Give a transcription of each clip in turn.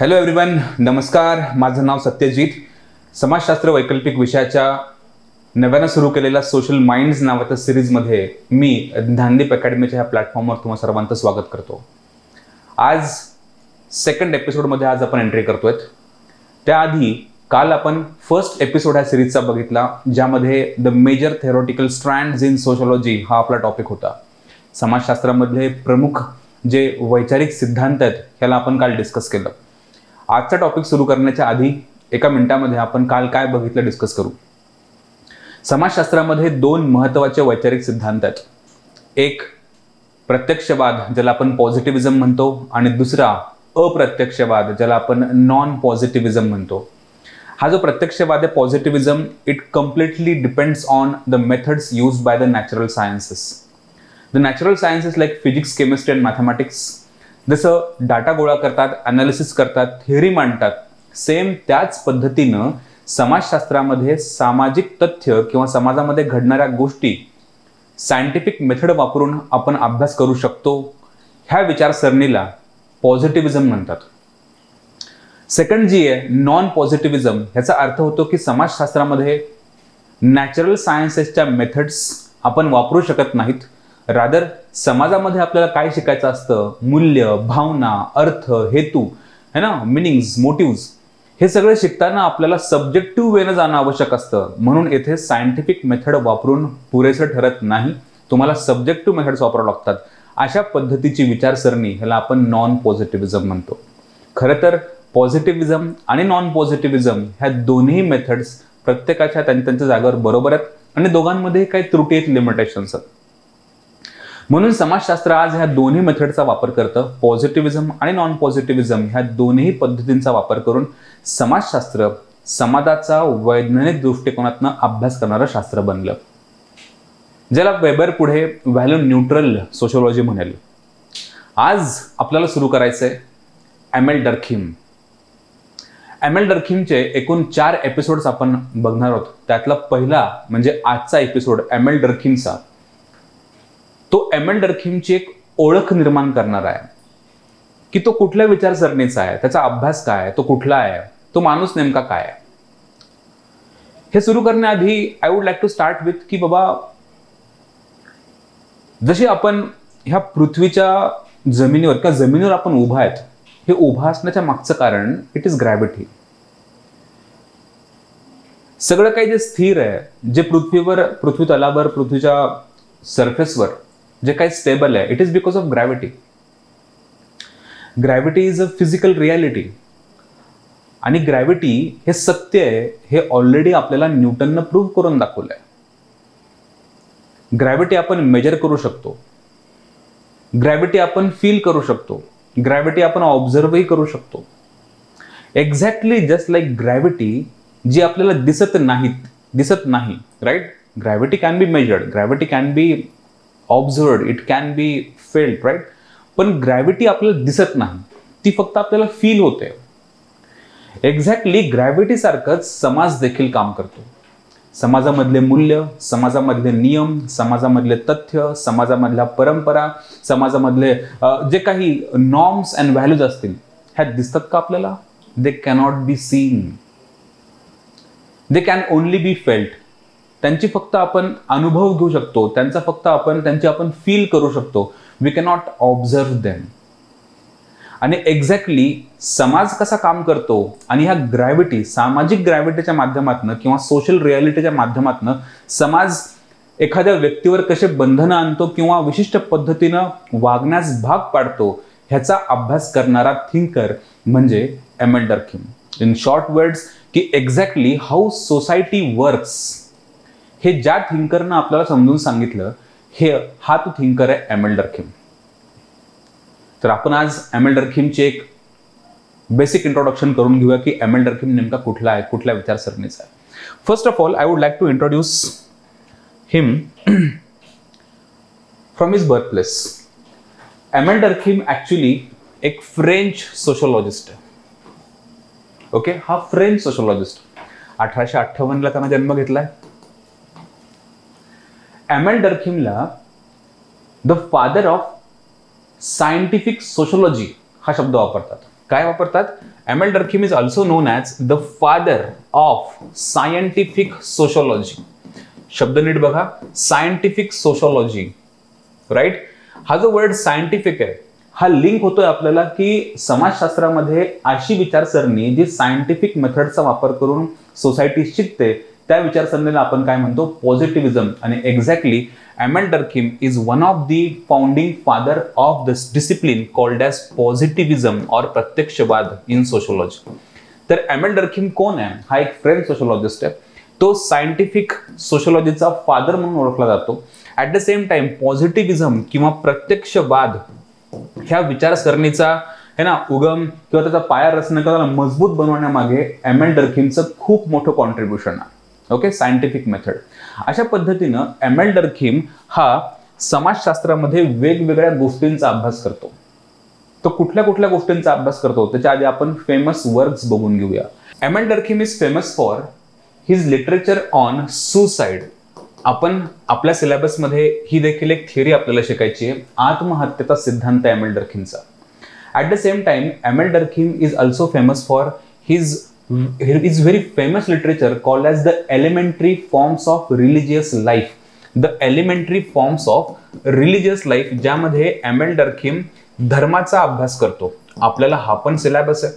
Hello everyone, नमस्कार. माझं नाव सत्यजित. समाजशास्त्र वैकल्पिक विषयाच्या नव्यानं सुरू केलेल्या सोशल माइंड्स नावाच्या सिरीजमध्ये मी ज्ञानदीप अकॅडमीच्या ह्या प्लॅटफॉर्मवर तुम्हा सर्वांचं स्वागत करतो. आज सेकंड एपिसोडमध्ये आपण एंट्री करतोय. त्याआधी काल आपण फर्स्ट एपिसोड ह्या सिरीजचा बघितला, ज्यामध्ये the major theoretical strands in sociology हा आपला टॉपिक होता. समाजशास्त्रामधले प्रमुख जे वैचारिक सिद्धांत आहेत ह्याला आपण काल डिस्कस केलं. आजचा टॉपिक सुरू करण्याच्या आधी एका मिनिटामध्ये आपण काल काय बघितलं डिस्कस करू. समाजशास्त्रामध्ये दोन महत्त्वाचे वैचारिक सिद्धांत आहेत. एक प्रत्यक्षवाद, ज्याला आपण पॉझिटिव्हिझम म्हणतो, आणि दुसरा अप्रत्यक्षवाद, ज्याला आपण नॉन पॉझिटिव्हिझम म्हणतो. हा जो प्रत्यक्षवाद आहे, positivism, it completely depends on the methods used by the natural sciences. The natural sciences like physics, chemistry and mathematics जसं डाटा गोळा करतात, अनालिसिस करतात, थिअरी मांडतात, सेम त्याच पद्धतीनं समाजशास्त्रामध्ये सामाजिक तथ्य किंवा समाजामध्ये घडणाऱ्या गोष्टी सायंटिफिक मेथड वापरून आपण अभ्यास करू शकतो. ह्या विचारसरणीला पॉझिटिव्हिझम म्हणतात. सेकंड जी आहे नॉन पॉझिटिव्हिझम, ह्याचा अर्थ होतो की समाजशास्त्रामध्ये नॅचरल सायन्सेसच्या मेथड्स आपण वापरू शकत नाहीत. रादर समाजामध्ये आपल्याला काय शिकायचं असतं, मूल्य, भावना, अर्थ, हेतू, है ना, मिनिंग्स, मोटिव्स, हे सगळे शिकताना आपल्याला सब्जेक्टिव्ह वेनं जाणं आवश्यक असतं. म्हणून येथे सायंटिफिक मेथड वापरून पुरेसं ठरत नाही, तुम्हाला सब्जेक्टिव्ह मेथड्स वापरावं लागतात. अशा पद्धतीची विचारसरणी ह्याला आपण नॉन पॉझिटिव्हिझम म्हणतो. खरं तर पॉझिटिव्हिझम आणि नॉन पॉझिटिव्हिझम ह्या दोन्ही मेथड्स प्रत्येकाच्या त्यांच्या जागेवर बरोबर आहेत आणि दोघांमध्ये काही त्रुटी आहेत, लिमिटेशन्स आहेत. म्हणून समाजशास्त्र आज ह्या दोन्ही मेथडचा वापर करतं. पॉझिटिव्हिझम आणि नॉन पॉझिटिव्हिझम ह्या दोन्ही पद्धतींचा वापर करून समाजशास्त्र समाजाचा वैज्ञानिक दृष्टिकोनातून अभ्यास करणारं शास्त्र बनलं, ज्याला वेबर पुढे व्हॅल्यू न्यूट्रल सोशोलॉजी म्हणेल. आज आपल्याला सुरू करायचंय एमेल डर्खीम. एमेल डर्खीमचे एकूण 4 एपिसोड्स आपण बघणार आहोत. त्यातला पहिला म्हणजे आजचा एपिसोड एमेल डर्खीमचा. तो एमेल डर्खीमची एक ओळख निर्माण करणार आहे की तो कुठल्या विचारसरणीचा आहे, त्याचा अभ्यास काय आहे, तो कुठला आहे, तो माणूस नेमका काय आहे. हे सुरू करण्याआधी I would like to start with की बाबा, जशी आपण ह्या पृथ्वीच्या जमिनीवर किंवा जमिनीवर आपण उभा आहेत, हे उभा असण्याच्या मागचं कारण इट इज ग्रॅव्हिटी. सगळं काही जे स्थिर आहे, जे पृथ्वी तलावर, पृथ्वीच्या सरफेसवर जे काही स्टेबल आहे, it is because of gravity. Gravity is a physical reality आणि ग्रॅव्हिटी हे सत्य आहे, हे ऑलरेडी आपल्याला न्यूटननं प्रूव्ह करून दाखवलंय. ग्रॅव्हिटी आपण मेजर करू शकतो, ग्रॅव्हिटी आपण फील करू शकतो, ग्रॅव्हिटी आपण ऑब्झर्वही करू शकतो. एक्झॅक्टली जस्ट लाईक ग्रॅव्हिटी जी आपल्याला दिसत नाही, right. Gravity can be measured, gravity can be observed, it can be felt, right. पण ग्रॅव्हिटी आपल्याला दिसत नाही, ती फक्त आपल्याला फील होते. एक्झॅक्टली ग्रॅव्हिटी सारखंच समाज देखील काम करतो. समाजामधले मूल्य, समाजामधले नियम, समाजामधले तथ्य, समाजामधल्या परंपरा, समाजामधले जे काही नॉर्म्स अँड व्हॅल्यूज असतील, ह्या दिसतात का आपल्याला? दे cannot be scene, they can only be felt. त्यांची फक्त आपण अनुभव घेऊ शकतो, त्यांची आपण फील करू शकतो. We cannot observe them. आणि एक्झॅक्टली समाज कसा काम करतो आणि ह्या ग्रॅव्हिटी, सामाजिक ग्रॅव्हिटीच्या माध्यमातून किंवा सोशल रियालिटीच्या माध्यमातून समाज एखाद्या व्यक्तीवर कसे बंधनं आणतो किंवा विशिष्ट पद्धतीनं वागण्यास भाग पाडतो, ह्याचा अभ्यास करणारा थिंकर म्हणजे एमेल डर्खीम. इन शॉर्ट वर्ड्स, की एक्झॅक्टली हाऊ सोसायटी वर्क्स हे ज्या थिंकरनं आपल्याला समजून सांगितलं, हा तो थिंकर आहे एमेल डर्खीम. तर आपण आज एमेल डर्खीमचे एक बेसिक इंट्रोडक्शन करून घेऊया की एमेल डर्खीम नेमका कुठला आहे, कुठल्या विचारसरणीचा आहे. First of all, I would like to introduce him from his birth place. Emile Durkheim actually एक फ्रेंच सोशोलॉजिस्ट आहे. ओके, हा फ्रेंच सोशोलॉजिस्ट 1858ला त्यांना जन्म घेतलाय. एमेल डर्खीमला the father of scientific sociology हा शब्द वापरतात. काय वापरतात? Emile Durkheim is also known as the father of scientific sociology. शब्द नीट बघा, सायंटिफिक सोशोलॉजी, राईट. हा जो वर्ड सायंटिफिक आहे हा लिंक होतोय आपल्याला की समाजशास्त्रामध्ये अशी विचारसरणी जी सायंटिफिक मेथडचा वापर करून सोसायटी शिकते त्या विचारसरणीला आपण काय म्हणतो? पॉझिटिव्हिजम. आणि exactly Emile Durkheim is one of the founding father of this discipline called as positivism और प्रत्यक्षवाद इन सोशोलॉजी. तर एमएल डर्खिम कोण आहे? हा एक फ्रेंच सोशोलॉजिस्ट आहे. तो सायंटिफिक सोशोलॉजीचा फादर म्हणून ओळखला जातो. ऍट द सेम टाइम पॉझिटिव्हिजम किंवा प्रत्यक्षवाद ह्या विचारसरणीचा है ना उगम किंवा त्याचा पाया रचना त्याला मजबूत बनवण्यामागे एमएल डर्खिमचं खूप मोठं कॉन्ट्रीब्युशन आहे. Okay, scientific method. अशा पद्धतीनं एमएल डर्खिम हा समाजशास्त्रामध्ये वेगवेगळ्या गोष्टींचा अभ्यास करतो. तो कुठल्या कुठल्या गोष्टींचा अभ्यास करतो त्याच्या आधी आपण फेमस वर्क्स बघून घेऊया. Emile Durkheim is famous for his literature on suicide. आपण आपल्या सिलेबसमध्ये ही देखील एक थिअरी आपल्याला शिकायची आहे, आत्महत्येचा सिद्धांत एमएल डर्खिमचा. At the same time Emile Durkheim is also famous for his very famous literature called as the elementary forms of religious life. The elementary forms of religious life ज्यामध्ये एमएल डर्खिम धर्माचा अभ्यास करतो. आपल्याला हा पण सिलेबस आहे,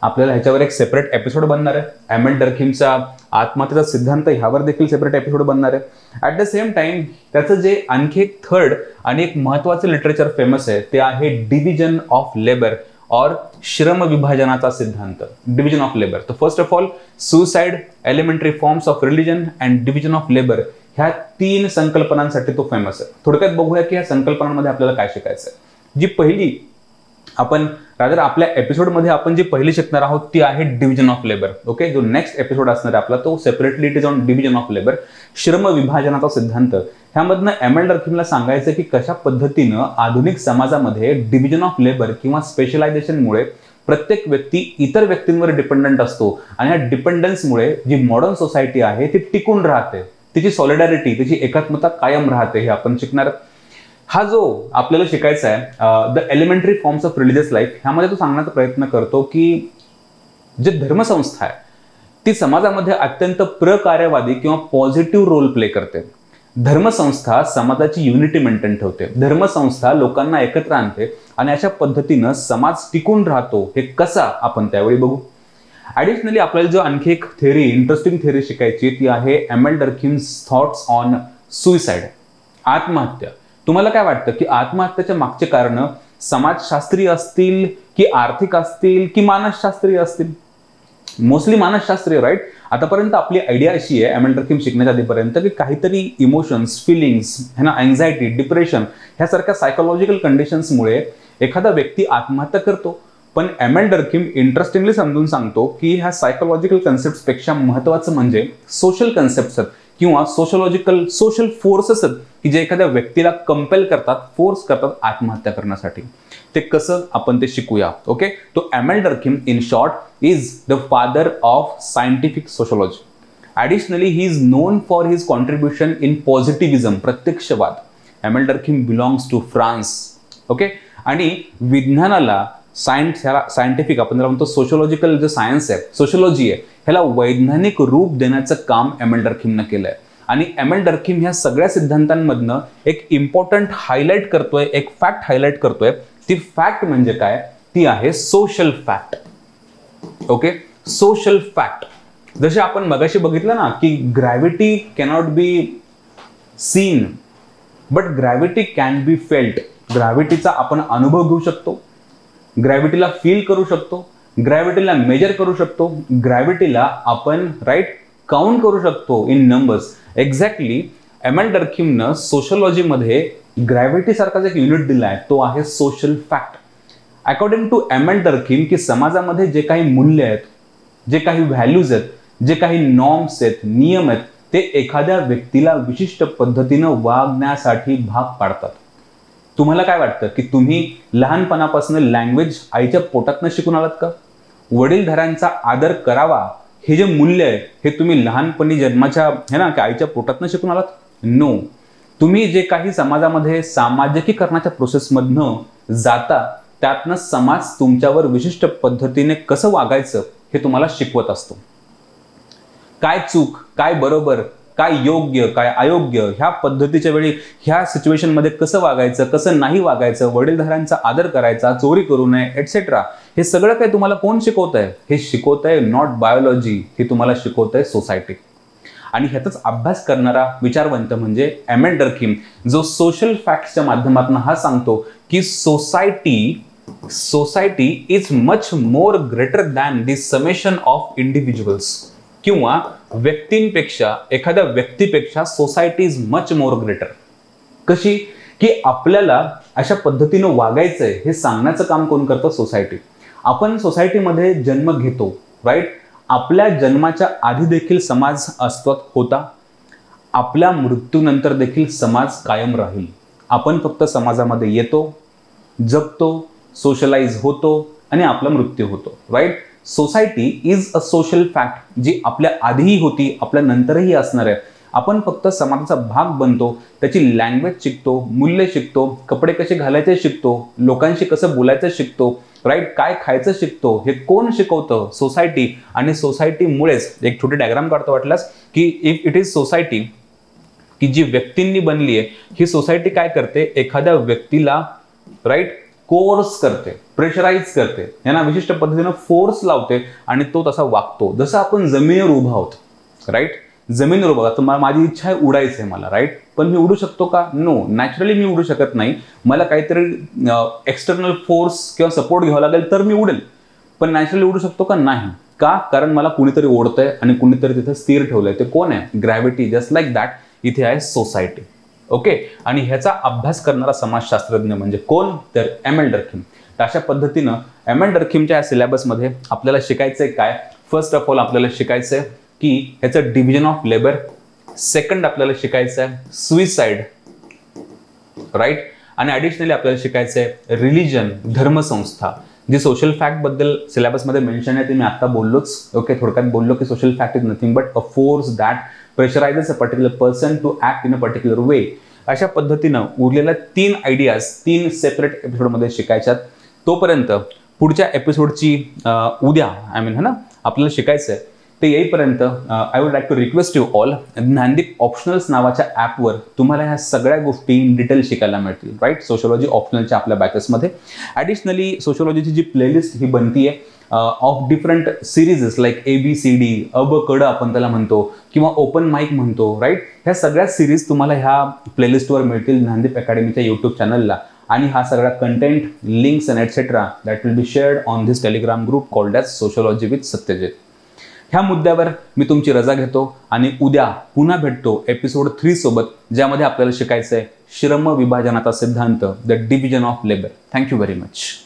आपल्याला ह्याच्यावर एक सेपरेट एपिसोड बनणार आहे. एमएल डर्खिमचा आत्महत्येचा सिद्धांत ह्यावर देखील सेपरेट एपिसोड बनणार आहे. ॲट द सेम टाइम त्याचं जे आणखी एक थर्ड आणि एक महत्वाचं लिटरेचर फेमस आहे ते आहे डिव्हिजन ऑफ लेबर और श्रम विभाजनाचा सिद्धांत. Division of labour. तर first of all suicide, elementary forms of religion and division of labour ह्या 3 संकल्पनांसाठी तो फेमस आहे. थोडक्यात बघूया की ह्या संकल्पनांमध्ये आपल्याला काय शिकायचं आहे. जी पहिली आपण रादर आपल्या एपिसोडमध्ये आपण जी पहिली शिकणार आहोत ती आहे डिव्हिजन ऑफ लेबर. ओके, जो नेक्स्ट एपिसोड असणार आहे आपला तो separately it is on division of labour, श्रम विभाजनाचा सिद्धांत. ह्यामधनं एमएल डर्खिमला सांगायचं की कशा पद्धतीनं आधुनिक समाजामध्ये डिव्हिजन ऑफ लेबर किंवा स्पेशलायझेशनमुळे प्रत्येक व्यक्ती इतर व्यक्तींवर डिपेंडंट असतो आणि या डिपेंडन्समुळे जी मॉडर्न सोसायटी आहे ती टिकून राहते, तिची सॉलिडॅरिटी, तिची एकात्मता कायम राहते, हे आपण शिकणार. हा जो आपल्याला शिकायचा आहे the elementary forms of religious life, ह्यामध्ये तो सांगण्याचा प्रयत्न करतो की जे धर्मसंस्था आहे ती समाजामध्ये अत्यंत प्रकार्यवादी किंवा पॉझिटिव्ह रोल प्ले करते. धर्मसंस्था समाजाची युनिटी मेंटेन ठेवते, धर्मसंस्था लोकांना एकत्र आणते आणि अशा पद्धतीनं समाज टिकून राहतो. हे कसा आपण त्यावेळी बघू. ॲडिशनली आपल्याला जो आणखी एक थिअरी, इंटरेस्टिंग थिअरी शिकायची ती आहे एमएल डर्खिम्स थॉट्स ऑन सुसाइड, आत्महत्या. तुम्हाला काय वाटतं की आत्महत्येच्या मागचे कारण समाजशास्त्रीय असतील की आर्थिक असतील की मानसशास्त्रीय असतील? मोस्टली मानसशास्त्रीय, राईट. आतापर्यंत आपली आयडिया अशी आहे एमएल डर्खिम शिकण्याच्या आधीपर्यंत की काहीतरी इमोशन्स, फिलिंग्स है ना, अँझायटी, डिप्रेशन ह्यासारख्या सायकोलॉजिकल कंडिशन्समुळे एखादा व्यक्ती आत्महत्या करतो. पण एमएल डर्खिम इंटरेस्टिंगली समजून सांगतो की ह्या सायकोलॉजिकल कन्सेप्टपेक्षा महत्त्वाचं म्हणजे सोशल कन्सेप्ट्स आहेत किंवा सोशल फोर्सेस आहेत की जे एखाद्या व्यक्तीला कंपेल करतात, फोर्स करतात आत्महत्या करण्यासाठी. ते कसं आपण ते शिकूया. ओके, तो Emile Durkheim in short is the father of scientific sociology. Additionally he is known for his contribution in positivism, प्रत्यक्षवाद. Emile Durkheim belongs to France. Okay, आणि विज्ञानाला सायंटिफिक आपण म्हणतो सोशोलॉजिकल जो सायन्स आहे, सोशोलॉजी आहे, ह्याला वैज्ञानिक रूप देण्याचं काम एमएल डर्खिमनं केलंय. आणि एमएल डर्खिम ह्या सगळ्या सिद्धांतांमधनं एक इम्पॉर्टंट हायलाइट करतोय, एक फॅक्ट हायलाइट करतोय. ती फॅक्ट म्हणजे काय? ती आहे social fact. Okay, social fact. जसे आपण मगाशी बघितलं ना की gravity cannot be seen but gravity can be felt. ग्रॅव्हिटीचा आपण अनुभव घेऊ शकतो, ग्रॅव्हिटीला फील करू शकतो, ग्रॅव्हिटीला मेजर करू शकतो, ग्रॅव्हिटीला आपण राईट काउंट करू शकतो इन नंबर्स. एक्झॅक्टली एमएल डर्खिमनं सोशोलॉजीमध्ये ग्रॅव्हिटी सारखाच एक युनिट दिला आहे, तो आहे social fact. According to Emile Durkheim की समाजामध्ये जे काही मूल्य आहेत, जे काही व्हॅल्यूज आहेत, जे काही नॉर्म्स आहेत, नियम आहेत, ते एखाद्या व्यक्तीला विशिष्ट पद्धतीनं वागण्यासाठी भाग पाडतात. तुम्हाला काय वाटतं की तुम्ही लहानपणापासून लँग्वेज आईच्या पोटातनं शिकून आलात का? वडीलधाऱ्यांचा आदर करावा हे जे मूल्य आहे हे तुम्ही लहानपणी जन्माच्या है ना की आईच्या पोटातनं शिकून आलात? नो. तुम्ही जे काही समाजामध्ये सामाजिकीकरणाच्या प्रोसेसमधनं जाता त्यातनं समाज तुमच्यावर विशिष्ट पद्धतीने कसं वागायचं हे तुम्हाला शिकवत असतो. काय चूक, काय बरोबर, काय योग्य, काय अयोग्य, ह्या पद्धतीच्या वेळी ह्या सिच्युएशनमध्ये कसं वागायचं, कसं नाही वागायचं, वडीलधाऱ्यांचा आदर करायचा, चोरी करू नये एटसेट्रा, हे सगळं काही तुम्हाला कोण शिकवत आहे? हे शिकवत आहे नॉट बायोलॉजी, हे तुम्हाला शिकवत आहे सोसायटी. आणि ह्याचाच अभ्यास करणारा विचारवंत म्हणजे एमेल डर्खिम, जो सोशल फॅक्ट्सच्या माध्यमातून हा सांगतो की society is much more greater than the summation of individuals, किंवा व्यक्तींपेक्षा, एखाद्या व्यक्तीपेक्षा society is much more greater. कशी? की आपल्याला अशा पद्धतीनं वागायचंय हे सांगण्याचं काम कोण करतं? सोसायटी. आपण सोसायटीमध्ये जन्म घेतो, राईट? आपल्या जन्माच्या आधी देखील समाज अस्तित्वात होता, आपल्या मृत्यूनंतर देखील समाज कायम राहील. आपण फक्त समाजामध्ये येतो, जगतो, सोशलाइज होतो आणि आपला मृत्यू होतो, right? Society is a social fact, जी आपल्या आधीही होती, आपल्या नंतरही असणार आहे. आपण फक्त समाजाचा भाग बनतो, त्याची लँग्वेज शिकतो, मूल्य शिकतो, कपडे कसे घालायचे शिकतो, लोकांशी कसं बोलायचं शिकतो, राईट? काय खायचं शिकतो. हे कोण शिकवतं? सोसायटी. आणि सोसायटीमुळेच एक छोटी डायग्राम काढतो वाटल्यास, की इफ इट इज सोसायटी, की जी व्यक्तींनी बनली आहे, ही सोसायटी काय करते? एखाद्या व्यक्तीला, राईट, कोर्स करते, प्रेशराईज करते, यांना विशिष्ट पद्धतीनं फोर्स लावते आणि तो तसा वागतो. जसं आपण जमिनीवर उभा आहोत, राईट? जमिनीवर उभा, तर माझी इच्छा आहे उडायचं आहे मला, राईट? पण मी उडू शकतो का? नो, नॅचरली मी उडू शकत नाही. मला काहीतरी एक्सटर्नल फोर्स किंवा सपोर्ट घ्यावा लागेल तर मी उडेल. पण नॅचरली उडू शकतो का? नाही. का? कारण मला कुणीतरी ओढतंय आणि कुणीतरी तिथे स्थिर ठेवलंय. ते कोण आहे? ग्रॅव्हिटी. जस्ट लाईक दॅट इथे आहे सोसायटी. ओके. आणि ह्याचा अभ्यास करणारा समाजशास्त्रज्ञ म्हणजे कोण? तर एमेल डर्खिम. तर अशा पद्धतीनं एमेल डर्खिमच्या या सिलेबसमध्ये आपल्याला शिकायचंय काय? फर्स्ट ऑफ ऑल आपल्याला शिकायचंय की ह्याचं डिव्हिजन ऑफ लेबर. सेकंड आपल्याला शिकायचं आहे सुइसाइड, राईट? आणि ॲडिशनली आपल्याला शिकायचं आहे रिलिजन, धर्मसंस्था. जी सोशल फॅक्ट बद्दल सिलेबसमध्ये मेन्शन आहे ते मी आता बोललोच. ओके, थोडक्यात बोललो की social fact is nothing but a force that pressurises a particular person to act in a particular way. अशा पद्धतीनं उरलेल्या 3 आयडियाज 3 सेपरेट एपिसोडमध्ये शिकायच्यात. तोपर्यंत पुढच्या एपिसोडची उद्या आपल्याला शिकायचं आहे. ते येईपर्यंत I would like to request you all, Gyandeep optionals नावाच्या ॲपवर तुम्हाला ह्या सगळ्या गोष्टी इन डिटेल शिकायला मिळतील, राईट? सोशोलॉजी ऑप्शनलच्या आपल्या बॅचेसमध्ये. ॲडिशनली सोशोलॉजीची जी प्लेलिस्ट ही बनती आहे ऑफ डिफरंट सिरीजेस लाईक ABCD, अ ब क ड आपण त्याला म्हणतो, किंवा ओपन माईक म्हणतो, राईट? ह्या सगळ्या सिरीज तुम्हाला ह्या प्लेलिस्टवर मिळतील ज्ञानदीप अकॅडमीच्या यूट्यूब चॅनलला. आणि हा सगळा content, links and etcetera that will be shared on this Telegram group called as sociology with Satyajit. ह्या मुद्द्यावर मी तुमची रजा घेतो आणि उद्या पुन्हा भेटतो एपिसोड 3 सोबत, ज्यामध्ये आपल्याला शिकायचं आहे श्रम विभाजनाचा सिद्धांत, the division of labour. Thank you very much.